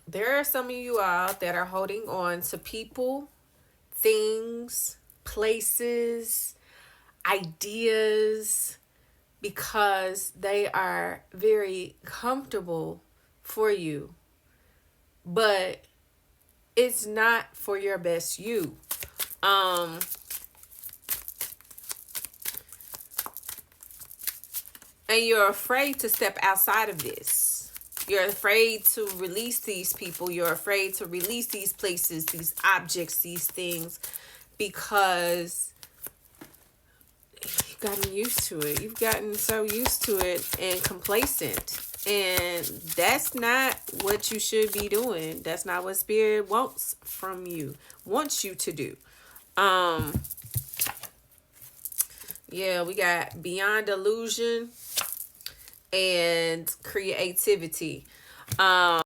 There are some of you out that are holding on to people, things, places, ideas because they are very comfortable for you, but it's not for your best you. Um and you're afraid to step outside of this. You're afraid to release these people. You're afraid to release these places, these objects, these things because you've gotten used to it. You've gotten so used to it and complacent. And that's not what you should be doing. That's not what spirit wants from you, wants you to do. Um, yeah, we got beyond illusion and creativity. Um,